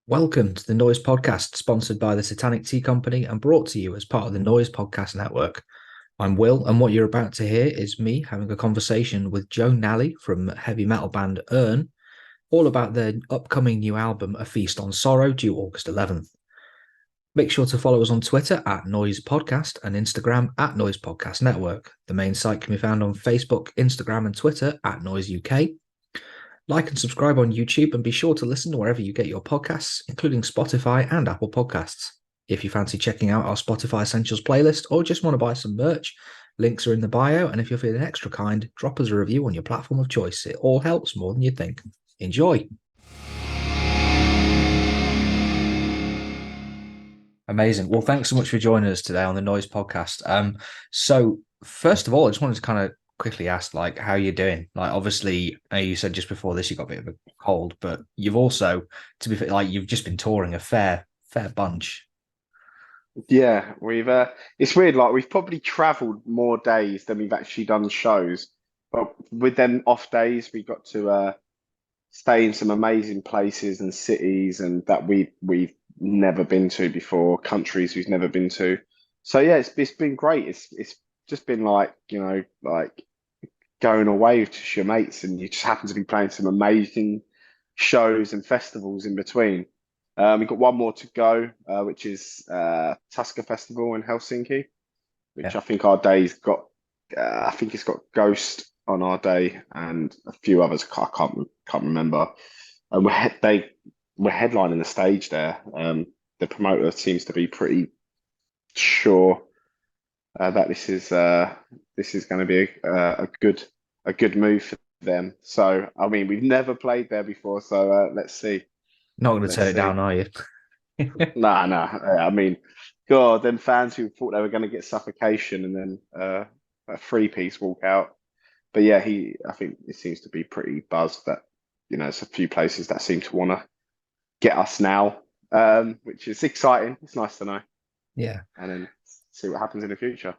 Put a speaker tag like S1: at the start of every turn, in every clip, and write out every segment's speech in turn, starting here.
S1: Welcome to the Noizze podcast, sponsored by the Satanic Tea Company and brought to you as part of the Noizze Podcast Network. I'm Will, and what you're about to hear is me having a conversation with Joe Nally from heavy metal band Urne, all about their upcoming new album, A Feast on Sorrow, due August 11th. Make sure to follow us on Twitter at Noizze Podcast and Instagram at Noizze Podcast Network. The main site can be found on Facebook, Instagram, and Twitter at Noizze UK. Like and subscribe on YouTube and be sure to listen wherever you get your podcasts, including Spotify and Apple Podcasts. If you fancy checking out our Spotify Essentials playlist or just want to buy some merch, links are in the bio. And if you're feeling extra kind, drop us a review on your platform of choice. It all helps more than you think. Enjoy. Amazing. Well, thanks so much for joining us today on the Noizze podcast. So first of all, I just wanted to kind of quickly ask, like, how you're doing. Like, obviously, you said just before this you got a bit of a cold, but you've also, to be fair, like, you've just been touring a fair bunch.
S2: Yeah, we've it's weird, like we've probably traveled more days than we've actually done shows. But with them off days, we got to stay in some amazing places and cities and that we've never been to before, countries we've never been to. So yeah, it's been great. It's just been like, like going away with your mates and you just happen to be playing some amazing shows and festivals in between. We've got one more to go, which is Tusker Festival in Helsinki, which
S1: Yeah.
S2: I think our day's got. I think it's got Ghost on our day and a few others. I can't remember. And we're headlining the stage there. The promoter seems to be pretty sure that this is going to be a good move for them. So I mean, we've never played there before, so let's see.
S1: Not going to
S2: Let's
S1: turn it
S2: see.
S1: down, are you?
S2: Nah, nah. I mean, God, them fans who thought they were going to get suffocation and then a three piece walk out. But yeah, I think it seems to be pretty buzzed that, there's a few places that seem to want to get us now, which is exciting. It's nice to know.
S1: Yeah,
S2: And then see what happens in the future.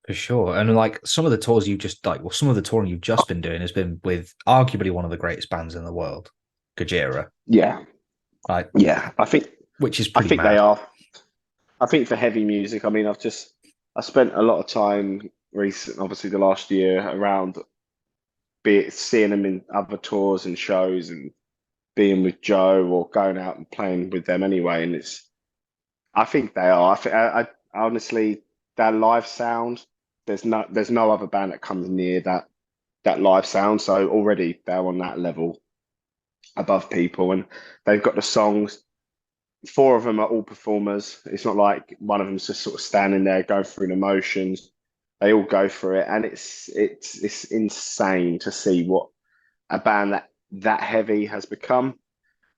S1: for sure. And like some of the tours you just like, well, some of the touring you've just been doing has been with arguably one of the greatest bands in the world, Gojira,
S2: Yeah,
S1: like,
S2: yeah.
S1: which is
S2: I
S1: pretty
S2: think they
S1: mad.
S2: are. I think for heavy music, I mean, I spent a lot of time obviously the last year around, be it seeing them in other tours and shows and being with Joe or going out and playing with them anyway. And I think they are. I honestly, that live sound, there's no other band that comes near that live sound. So already they're on that level above people, and they've got the songs. Four of them are all performers. It's not like one of them's just sort of standing there going through the motions. They all go for it, and it's insane to see what a band that heavy has become.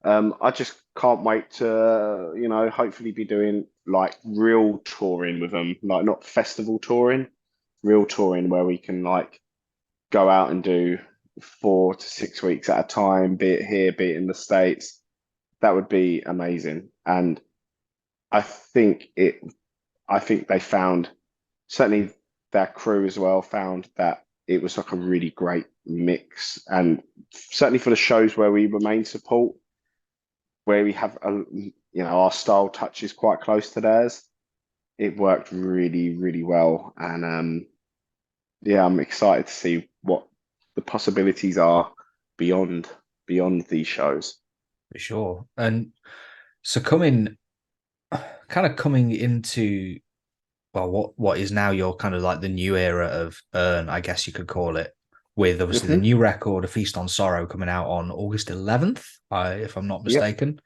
S2: I just can't wait to, hopefully be doing like real touring with them, like not festival touring, real touring where we can like go out and do 4 to 6 weeks at a time, be it here, be it in the States. That would be amazing. And I think it, I think they found, certainly their crew as well, found that it was like a really great mix. And certainly for the shows where we remain support, where we have our style touches quite close to theirs. It worked really, really well, and yeah, I'm excited to see what the possibilities are beyond beyond these shows.
S1: For sure. And so coming into, well, what is now your kind of like the new era of Urne, I guess you could call it, with obviously the
S2: Hmm.
S1: new record, A Feast on Sorrow, coming out on August 11th, if I'm not
S2: Yep,
S1: mistaken.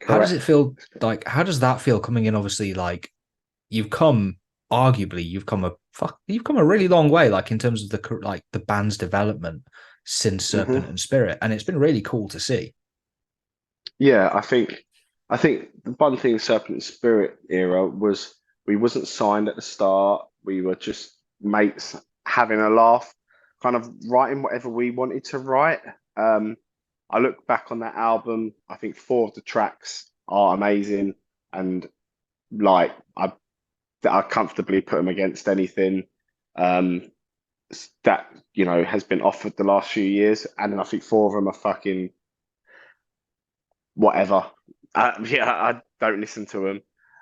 S1: How does it
S2: correct.
S1: feel? Like, how does that feel coming in? Obviously, like arguably, you've come a really long way, like in terms of the band's development since Serpent
S2: Hmm.
S1: and Spirit, and it's been really cool to see.
S2: Yeah, I think the one thing Serpent Spirit era was we wasn't signed at the start. We were just mates having a laugh, kind of writing whatever we wanted to write. Um, I look back on that album. I think four of the tracks are amazing, and like I comfortably put them against anything um, that has been offered the last few years. And then I think four of them are fucking whatever. Yeah, I don't listen to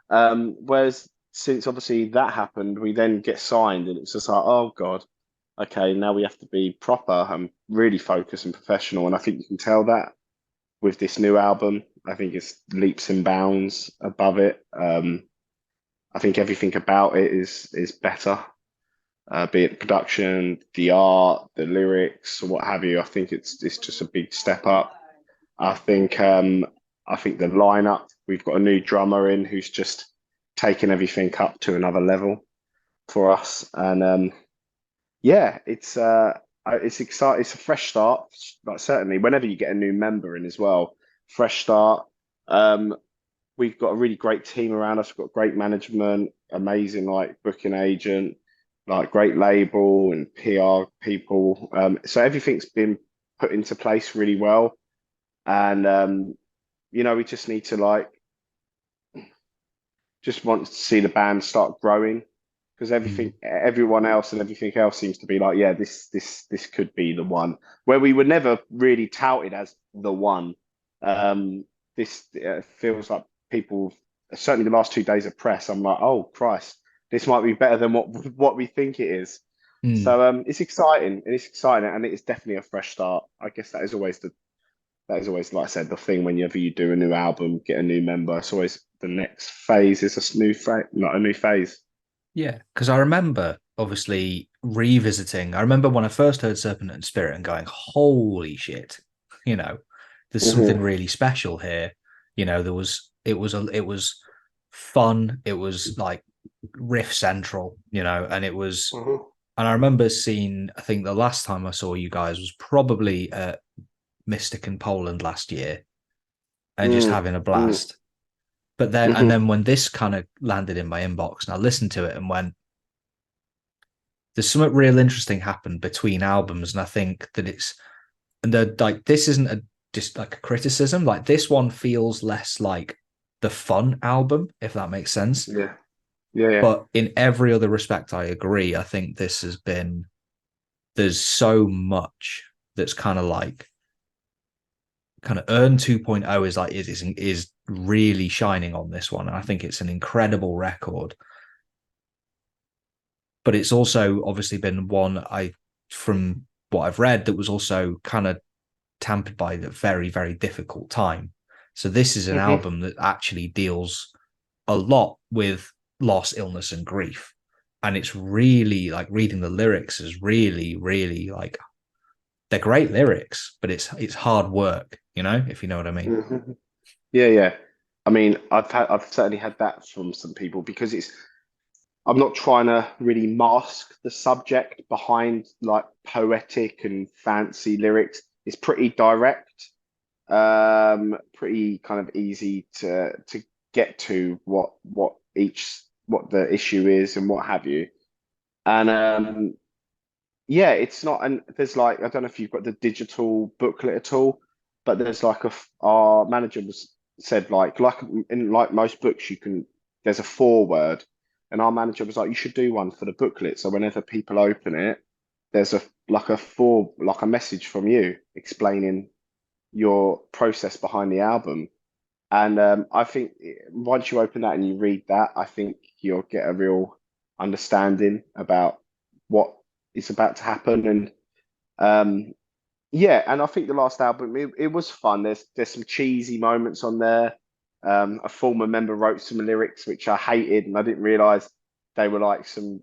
S2: them. Whereas since obviously that happened, we then get signed, and it's just like, oh God, okay, now we have to be proper and really focused and professional. And I think you can tell that with this new album. I think it's leaps and bounds above it. I think everything about it is better, be it production, the art, the lyrics, or what have you. I think it's just a big step up. I think I think the lineup, we've got a new drummer in who's just taken everything up to another level for us. And yeah, it's exciting. It's a fresh start. Like certainly, whenever you get a new member in as well, fresh start. Um, we've got a really great team around us. We've got great management, amazing like booking agent, like great label and PR people. So everything's been put into place really well. And we just need to like just want to see the band start growing because
S1: Mm.
S2: everyone else and everything else seems to be like, yeah, this could be the one. Where we were never really touted as the one. This feels like people, certainly the last 2 days of press, I'm like, oh Christ, this might be better than what we think it is.
S1: Mm.
S2: So it's exciting, and it's exciting, and it is definitely a fresh start. I guess that is always, like I said, the thing whenever you do a new album, get a new member, it's always the next phase is a new phase, not a new phase.
S1: Yeah, because I remember obviously revisiting. I remember when I first heard Serpent and Spirit and going, "Holy shit!" You know, there's something
S2: Hmm.
S1: really special here. There was it was fun. It was like riff central. And it was.
S2: Hmm.
S1: And I remember seeing. I think the last time I saw you guys was probably at Mystic in Poland last year, and just
S2: Mm.
S1: having a
S2: Mm.
S1: blast. But then, and
S2: Hmm.
S1: then when this kind of landed in my inbox, and I listened to it and went, there's something real interesting happened between albums, and I think that it's and the like this isn't a just like a criticism. Like this one feels less like the fun album, if that makes sense.
S2: Yeah. Yeah. Yeah.
S1: But in every other respect, I agree. I think this has been there's so much that's kind of Urne 2.0 is like is really shining on this one. And I think it's an incredible record. But it's also obviously been one from what I've read, that was also kind of tampered by a very, very difficult time. So this is an
S2: Hmm.
S1: album that actually deals a lot with loss, illness, and grief. And it's really like reading the lyrics is really, really like they're great lyrics, but it's hard work, if you know what I mean.
S2: Hmm. Yeah. Yeah. I mean, I've certainly had that from some people because I'm not trying to really mask the subject behind like poetic and fancy lyrics. It's pretty direct, pretty kind of easy to get to what the issue is and what have you. And yeah, it's not, and there's like, I don't know if you've got the digital booklet at all, but there's like our manager was said like in like most books you can there's a foreword, and our manager was like, you should do one for the booklet, so whenever people open it, there's like a message from you explaining your process behind the album. And I think once you open that and you read that, I think you'll get a real understanding about what is about to happen. And yeah, and I think the last album it was fun. There's some cheesy moments on there. A former member wrote some lyrics which I hated, and I didn't realize they were like from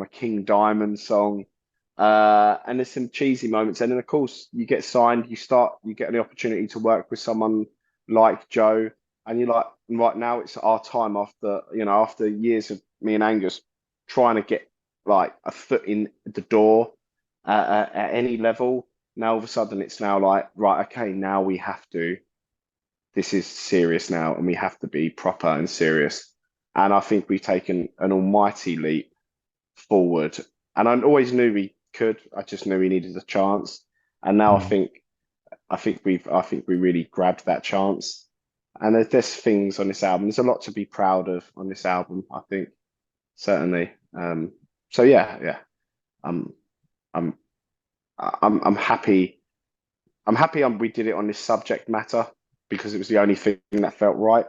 S2: a King Diamond song. And there's some cheesy moments, and then of course you get signed, you get the opportunity to work with someone like Joe, and you're like, right now it's our time after years of me and Angus trying to get like a foot in the door at any level. Now all of a sudden it's now like, right, okay, now we have to, this is serious now, and we have to be proper and serious. And I think we've taken an almighty leap forward. And I always knew we could. I just knew we needed a chance. And now
S1: Mm.
S2: I think we really grabbed that chance. And there's things on this album. There's a lot to be proud of on this album, I think, certainly. So yeah, yeah. I'm I'm I'm happy. I'm happy we did it on this subject matter. because it was the only thing that felt right.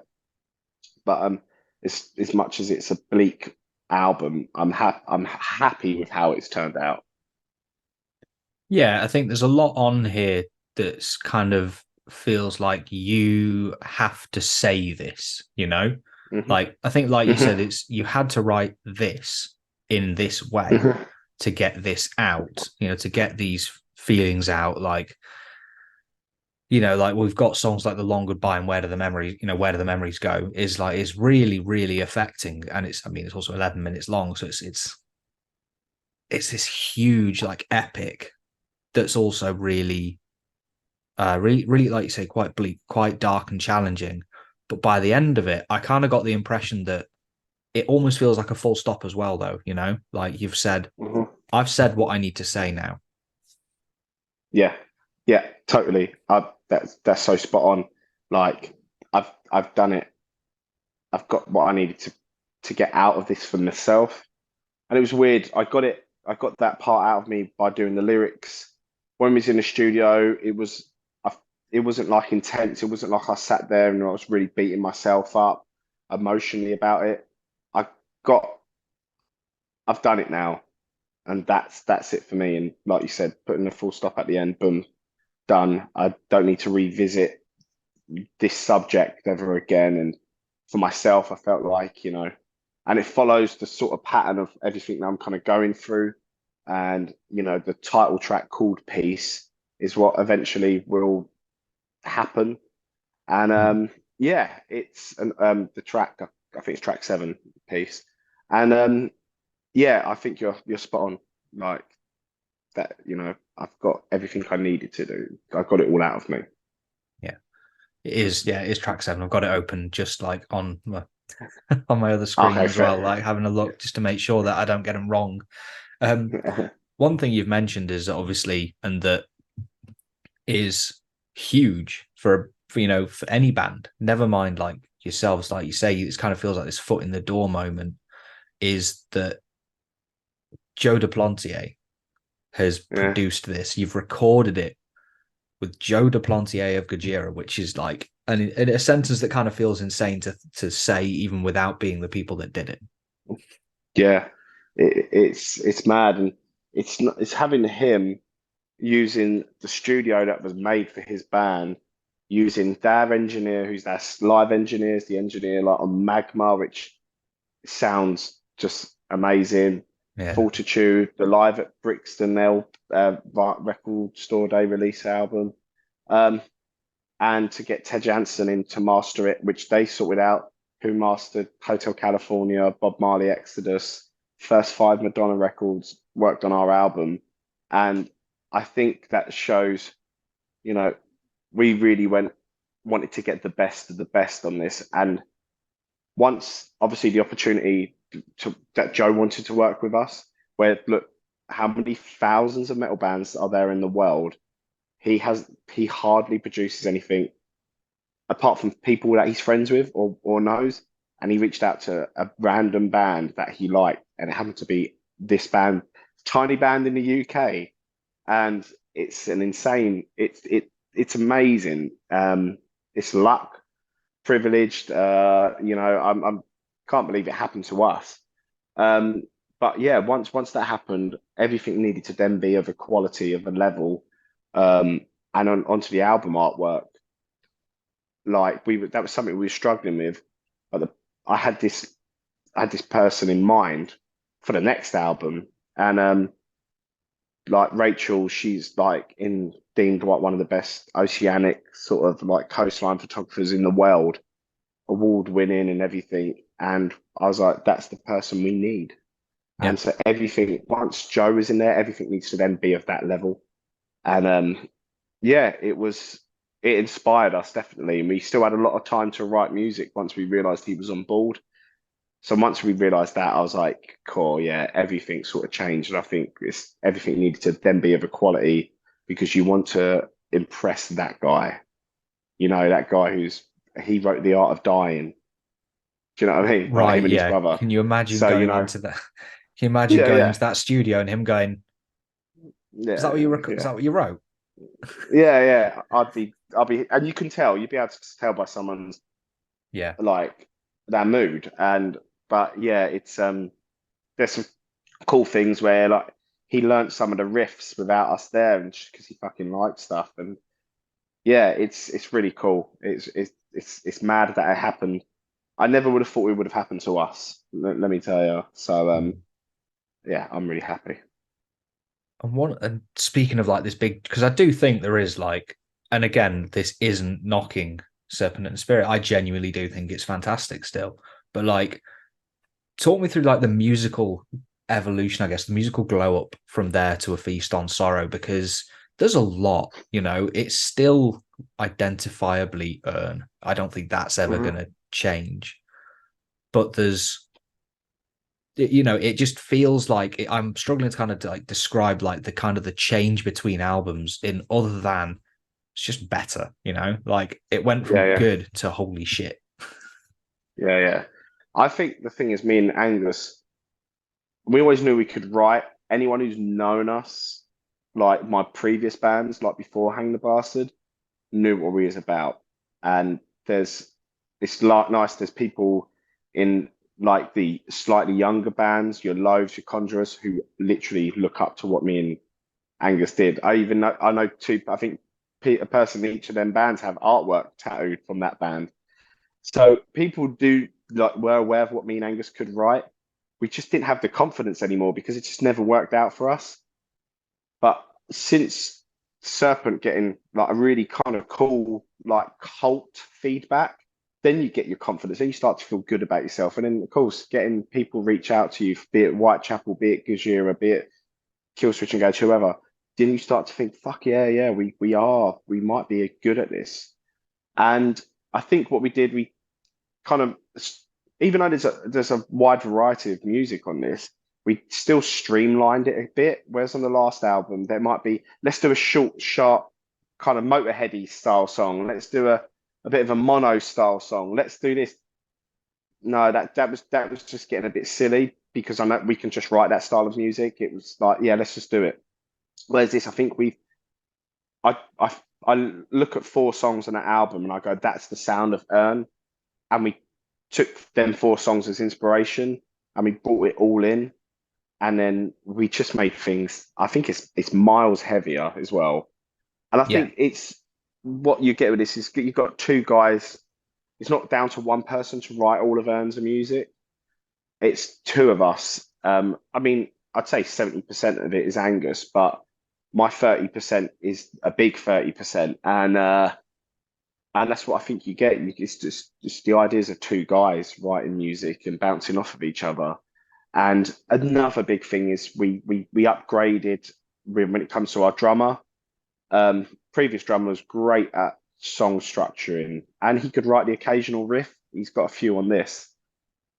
S2: But as much as it's a bleak album, I'm happy with how it's turned out.
S1: Yeah, I think there's a lot on here that's kind of feels like you have to say this, you know?
S2: Hmm.
S1: Like, I think, like you
S2: Hmm.
S1: said, it's you had to write this in this way
S2: Hmm.
S1: to get this out, to get these feelings out. Like, like we've got songs like The Long Goodbye and Where Do the Memories, Where Do the Memories Go is really, really affecting. And it's also 11 minutes long. So it's this huge, like epic that's also really really, really, like you say, quite bleak, quite dark and challenging. But by the end of it, I kind of got the impression that it almost feels like a full stop as well, though, like you've said,
S2: Hmm.
S1: I've said what I need to say now.
S2: Yeah, yeah, totally. That's so spot on. Like I've done it. I've got what I needed to get out of this for myself. And it was weird. I got that part out of me by doing the lyrics. When we was in the studio, it wasn't like intense. It wasn't like I sat there and I was really beating myself up emotionally about it. I got, I've done it now, and that's it for me. And like you said, putting a full stop at the end, boom, done. I don't need to revisit this subject ever again. And for myself, I felt like, and it follows the sort of pattern of everything that I'm kind of going through. And, the title track called Peace is what eventually will happen. And yeah, it's the track, I think it's track 7, Peace. And yeah, I think you're spot on. Like that, I've got everything I needed to do. I got it all out of me.
S1: Yeah, it is. Yeah, it is track 7. I've got it open just like on my on my other screen
S2: Okay,
S1: as well,
S2: fair.
S1: like having a look just to make sure that I don't get them wrong. Um, One thing you've mentioned is obviously, and that is huge for any band. Never mind like yourselves, like you say, it kind of feels like this foot in the door moment. Is that Joe Duplantier has
S2: Yeah.
S1: produced this? You've recorded it with Joe Duplantier of Gojira, which is like in a sentence that kind of feels insane to say, even without being the people that did it.
S2: Yeah, it's mad, and it's not, it's having him using the studio that was made for his band, using their engineer, who's their live engineer, is the engineer like on Magma, which sounds just amazing.
S1: Yeah,
S2: Fortitude, the live at Brixton record store day release album, um, and to get Ted Jansen in to master it, which they sorted out, who mastered Hotel California, Bob Marley Exodus, first 5 Madonna records, worked on our album. And I think that shows, you know, we really wanted to get the best of the best on this. And once obviously the opportunity that Joe wanted to work with us, where look, how many thousands of metal bands are there in the world? He hardly produces anything apart from people that he's friends with or knows. And he reached out to a random band that he liked, and it happened to be this band, tiny band in the UK. And it's an insane, it's amazing. It's luck, privileged. I'm can't believe it happened to us. Um, but yeah, once that happened, everything needed to then be of a quality, of a level, and onto the album artwork. Like that was something we were struggling with. But I had this I had this person in mind for the next album, and like Rachel, she's like in deemed like one of the best oceanic sort of like coastline photographers in the world, award winning and everything. And I was like, that's the person we need.
S1: yeah,
S2: And so everything, once Joe is in there, everything needs to then be of that level. And yeah, it inspired us definitely. And we still had a lot of time to write music once we realized he was on board. So once we realized that, I was like, cool, yeah, everything sort of changed. And I think everything needed to then be of a quality because you want to impress that guy. That guy he wrote The Art of Dying. Do you know what I mean? Like
S1: right.
S2: him and his
S1: Yeah,
S2: brother.
S1: can you imagine
S2: So,
S1: going into that? Can you imagine
S2: yeah,
S1: going
S2: yeah,
S1: into that studio and him going, "Is that
S2: yeah,
S1: what you is
S2: yeah.
S1: that what you wrote?"
S2: Yeah, yeah. and you can tell, you'd be able to tell by someone's
S1: Yeah.
S2: like their mood. But yeah, it's there's some cool things where like he learnt some of the riffs without us there, and just because he fucking liked stuff. And yeah, it's really cool. It's mad that it happened. I never would have thought it would have happened to us. Let me tell you. So
S1: Mm.
S2: yeah, I'm really happy.
S1: And speaking of like this big, because I do think there is like, and again, this isn't knocking Serpent and Spirit. I genuinely do think it's fantastic still. But like, talk me through like the musical evolution, I guess, the musical glow up from there to A Feast on Sorrow, because there's a lot, it's still identifiably Urne. I don't think that's ever
S2: Mhm.
S1: going to change. But it just feels like I'm struggling to kind of like describe like the kind of the change between albums in other than it's just better, like it went
S2: Yeah,
S1: from
S2: yeah,
S1: good to holy shit.
S2: yeah, yeah. I think the thing is, me and Angus, we always knew we could write. Anyone who's known us, like my previous bands, like before Hang the Bastard, knew what we was about. And there's it's like nice. There's people in like the slightly younger bands, your Loaves, your Conjurers, who literally look up to what me and Angus did. I know two. I think a person in each of them bands have artwork tattooed from that band. So people do like were aware of what me and Angus could write. We just didn't have the confidence anymore because it just never worked out for us. But since Serpent getting like a really kind of cool like cult feedback, then you get your confidence. Then you start to feel good about yourself. And then of course getting people reach out to you, be it Whitechapel, be it Gojira, be it Killswitch Engage, whoever, then you start to think, fuck yeah, yeah, we might be good at this. And I think what we did, we kind of, even though there's a wide variety of music on this, we still streamlined it a bit. Whereas on the last album, there might be, let's do a short, sharp, kind of Motorheady style song. Let's do a bit of a mono style song. Let's do this. No, that was just getting a bit silly because I know we can just write that style of music. It was like, yeah, let's just do it. Whereas this, I think I look at four songs on that album and I go, that's the sound of Urne. And we took them four songs as inspiration and we brought it all in. And then we just made things, I think it's miles heavier as well. And I
S1: Yeah.
S2: think it's what you get with this is you've got two guys. It's not down to one person to write all of Urne's music. It's two of us. I mean, I'd say 70% of it is Angus, but my 30% is a big 30%. And that's what I think you get. It's just the ideas of two guys writing music and bouncing off of each other. And another big thing is we upgraded when it comes to our drummer. Previous drummer was great at song structuring, and he could write the occasional riff. He's got a few on this,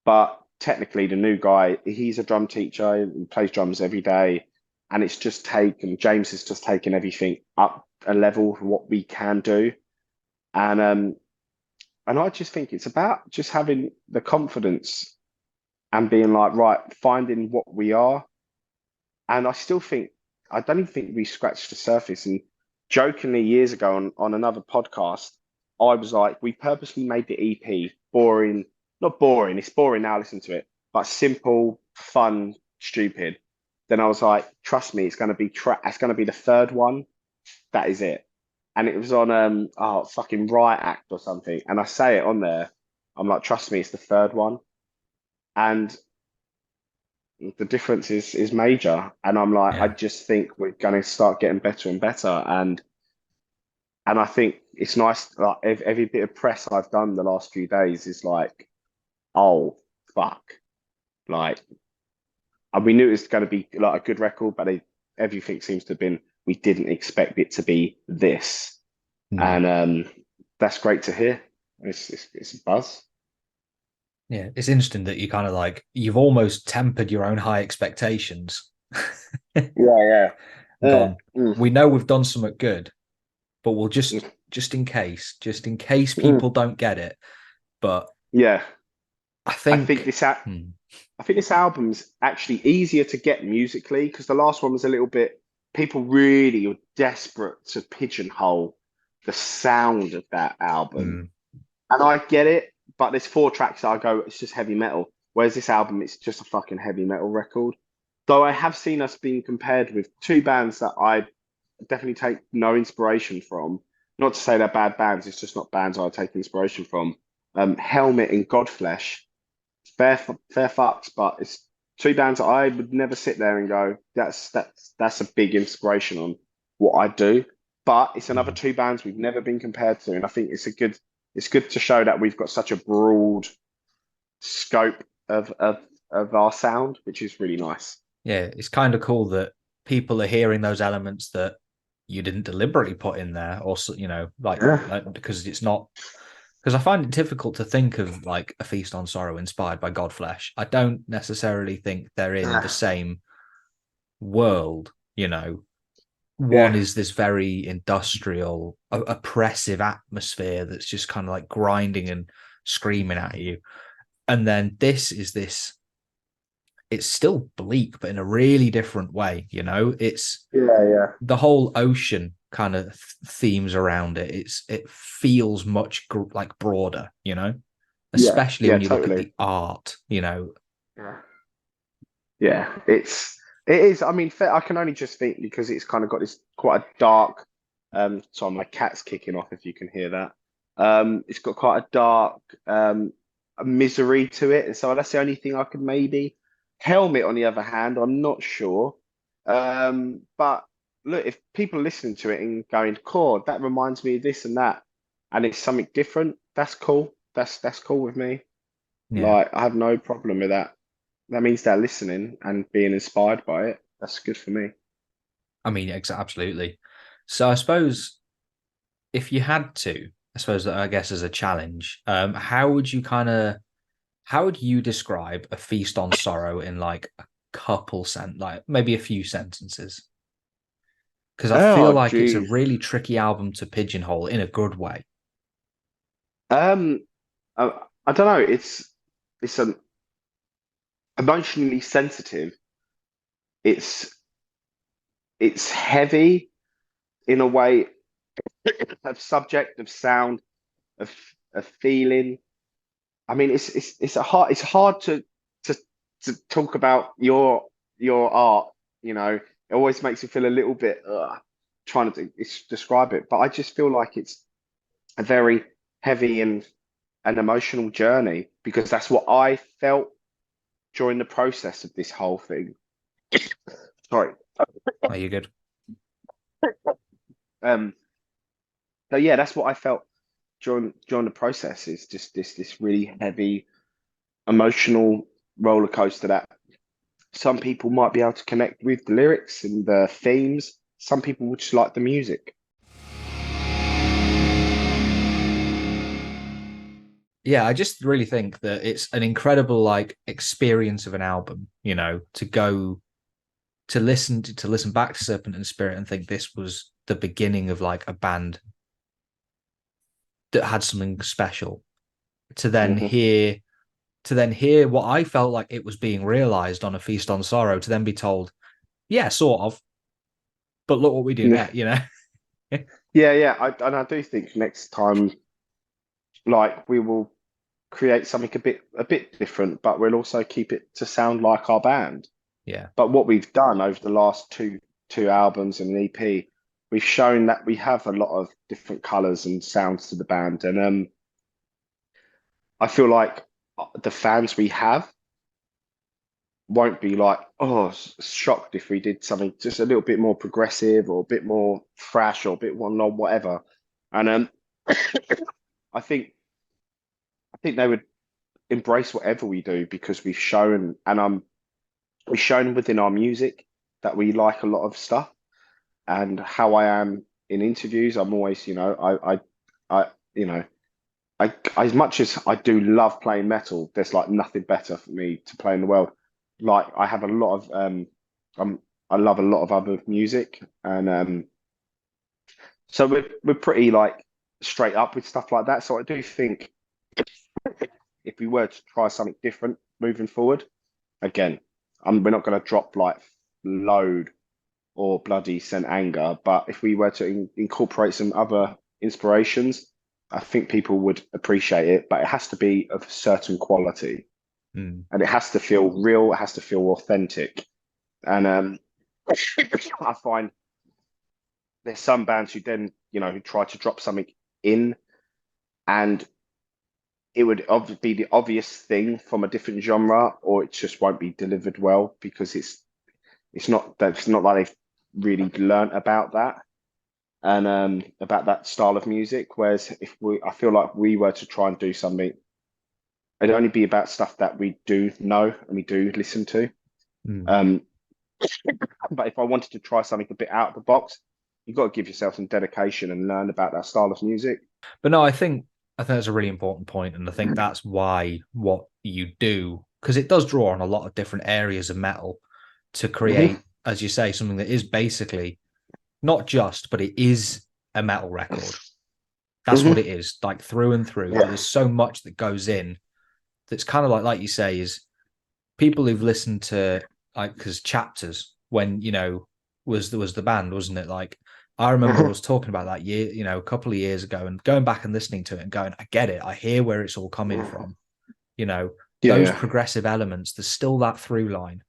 S2: but technically, the new guy, he's a drum teacher. He plays drums every day, and it's just taken. James has just taken everything up a level for what we can do, and um, and I just think it's about just having the confidence and being like, right, finding what we are. And I still think, I don't even think we scratched the surface. And jokingly, years ago on another podcast, I was like, we purposely made the EP boring, not boring, it's boring now, listen to it, but simple, fun, stupid. Then I was like, trust me, it's going to be the third one. That is it. And it was on fucking Riot Act or something. And I say it on there. I'm like, trust me, it's the third one. And the difference is major. And I'm like, I
S1: Yeah.
S2: just think we're gonna start getting better and better. And I think it's nice, like every bit of press I've done the last few days is like, oh fuck. Like and we knew it was gonna be like a good record, but everything seems to have been we didn't expect it to be this.
S1: Mm.
S2: And that's great to hear. It's a buzz.
S1: Yeah. It's interesting that you kind of like you've almost tempered your own high expectations.
S2: Yeah, yeah.
S1: Gone.
S2: Mm,
S1: We know we've done something good, but we'll
S2: mm,
S1: just in case
S2: mm.
S1: people don't get it. But
S2: Yeah.
S1: I
S2: I think
S1: think,
S2: this a- I think this album's actually easier to get musically because the last one was a little bit, people really were desperate to pigeonhole. the sound of that album.
S1: Mm.
S2: And I get it, but there's 4 tracks that I go, it's just heavy metal. Whereas this album, it's just a fucking heavy metal record. Though I have seen us being compared with 2 bands that I definitely take no inspiration from. Not to say they're bad bands, it's just not bands I take inspiration from. Helmet and Godflesh, fair fucks, but it's 2 bands that I would never sit there and go, that's a big inspiration on what I do. But it's another
S1: Mm.
S2: 2 bands we've never been compared to, and I think it's good to show that we've got such a broad scope of our sound, which is really nice.
S1: Yeah, it's kind of cool that people are hearing those elements that you didn't deliberately put in there, or
S2: Yeah.
S1: because it's not. Because I find it difficult to think of like a Feast on Sorrow inspired by Godflesh. I don't necessarily think they're in the
S2: Yeah.
S1: same world. One
S2: Yeah.
S1: is this very industrial, oppressive atmosphere that's just kind of like grinding and screaming at you, and then this is this. It's still bleak, but in a really different way. It's
S2: Yeah. Yeah.
S1: the whole ocean kind of themes around it. It feels much like broader,
S2: Yeah.
S1: especially
S2: Yeah.
S1: when you look at
S2: Totally.
S1: the art.
S2: Yeah. Yeah. It is. I mean, I can only just think because it's kind of got this quite a dark. Sorry, my cat's kicking off if you can hear that. It's got quite a dark misery to it, and so that's the only thing I could maybe. Helmet, on the other hand, I'm not sure. But look, if people are listening to it and going, "Core, that reminds me of this and that," and it's something different, that's cool. That's cool with me.
S1: Yeah,
S2: Like, I have no problem with that. That means they're listening and being inspired by it. That's good for me.
S1: I mean, absolutely. So I suppose if you had to, I suppose that I guess as a challenge, how would you describe a feast on sorrow in like a like maybe a few sentences? Because I feel
S2: Oh,
S1: like it's a
S2: geez.
S1: really tricky album to pigeonhole in a good way.
S2: Um, I don't know. It's an emotionally sensitive. It's it's heavy in a way of subject, of sound, of of feeling. I mean, it's hard to to talk about your art. It always makes you feel a little bit trying to describe it. But I just feel like it's a very heavy and an emotional journey because that's what I felt during the process of this whole thing. Sorry.
S1: Are you good?
S2: Um, so yeah, that's what I felt during the process. Is just this really heavy emotional roller coaster that some people might be able to connect with the lyrics and the themes. Some people would just like the music.
S1: Yeah, I just really think that it's an incredible like experience of an album, to go to listen back to Serpent and Spirit and think this was the beginning of like a band that had something special. To then
S2: Hmm.
S1: hear what I felt like it was being realized on a Feast on Sorrow, to then be told, yeah, sort of, but look what we do
S2: Yeah,
S1: now.
S2: yeah, yeah. And I do think next time, like, we will create something a bit different, but we'll also keep it to sound like our band.
S1: Yeah.
S2: But what we've done over the last two albums and an EP, we've shown that we have a lot of different colors and sounds to the band, and I feel like the fans we have won't be like, oh, shocked if we did something just a little bit more progressive or a bit more thrash or a bit more non whatever. And I think I think they would embrace whatever we do because we've shown within our music that we like a lot of stuff. And how I am in interviews, I'm always, I you know, as much as I do love playing metal, there's like nothing better for me to play in the world. Like, I have a lot of um I love a lot of other music, and so we're pretty like straight up with stuff like that. So I do think if we were to try something different moving forward, again, we're not going to drop like load or bloody send anger, but if we were to incorporate some other inspirations, I think people would appreciate it, but it has to be of a certain quality
S1: Mm.
S2: and it has to feel real, it has to feel authentic. And I find there's some bands who then, who try to drop something in and it would be the obvious thing from a different genre, or it just won't be delivered well because it's not like they've really learnt about that and about that style of music. Whereas I feel like we were to try and do something, it'd only be about stuff that we do know and we do listen to.
S1: Mm.
S2: Um, but if I wanted to try something a bit out of the box, you've got to give yourself some dedication and learn about that style of music.
S1: But no, I think that's a really important point, and I think that's why what you do, because it does draw on a lot of different areas of metal to
S2: Hmm.
S1: create, as you say, something that is basically not just, but it is a metal record. That's what
S2: Hmm.
S1: it is, like through and through. But
S2: Yeah.
S1: there's so much that goes in that's kind of like you say, is people who've listened to like because chapters when was the band, wasn't it? Like I remember I
S2: Hmm.
S1: was talking about that year, a couple of years ago, and going back and listening to it and going, I get it, I hear where it's all coming from. You know,
S2: Yeah,
S1: those
S2: yeah.
S1: progressive elements, there's still that through line.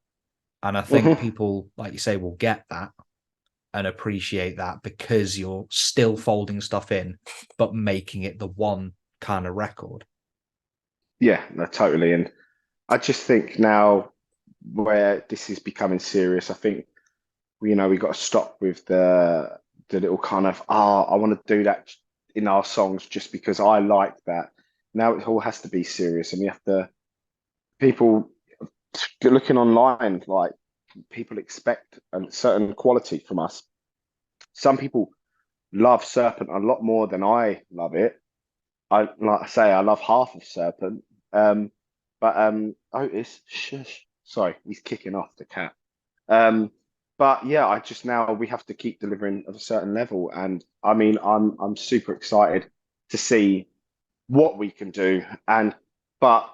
S1: And I think
S2: Hmm.
S1: people, like you say, will get that and appreciate that because you're still folding stuff in, but making it the one kind of record.
S2: Yeah, no, totally. And I just think now where this is becoming serious, I think we got to stop with the little kind of I want to do that in our songs just because I like that. Now it all has to be serious, and we have to people looking online like people expect a certain quality from us. Some people love Serpent a lot more than I love it. Like I say, I love half of Serpent. Um, but Otis, shush, sorry, he's kicking off the cat. Um, but yeah, I just now we have to keep delivering at a certain level, and I mean, I'm super excited to see what we can do. And but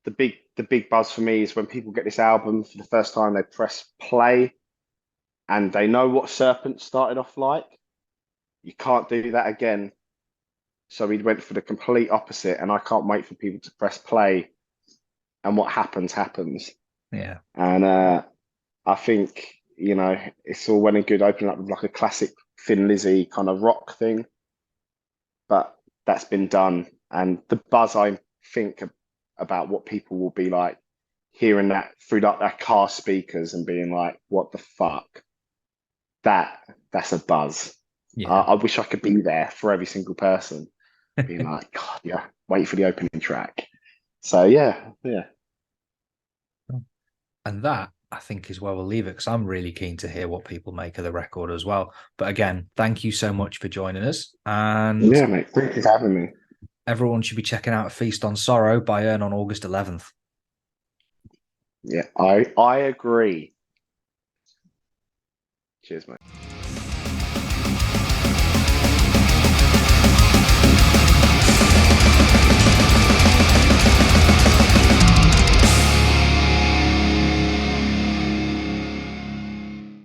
S2: the big buzz for me is when people get this album for the first time, they press play and they know what Serpent started off like. You can't do that again. So we went for the complete opposite, and I can't wait for people to press play and what happens happens.
S1: Yeah.
S2: And I think it's all well and good opening up with like a classic Thin Lizzy kind of rock thing, but that's been done. And the buzz I think about what people will be like hearing that through like their car speakers and being like, "What the fuck?" That's a buzz.
S1: Yeah.
S2: I wish I could be there for every single person, being like, "God, yeah, wait for the opening track." So yeah, yeah,
S1: And that, I think, is where we'll leave it because I'm really keen to hear what people make of the record as well. But again, thank you so much for joining us. And
S2: yeah, mate. Thank you for having me.
S1: everyone should be checking out Feast on Sorrow by Urne on August 11th.
S2: Yeah, I agree. Cheers, mate.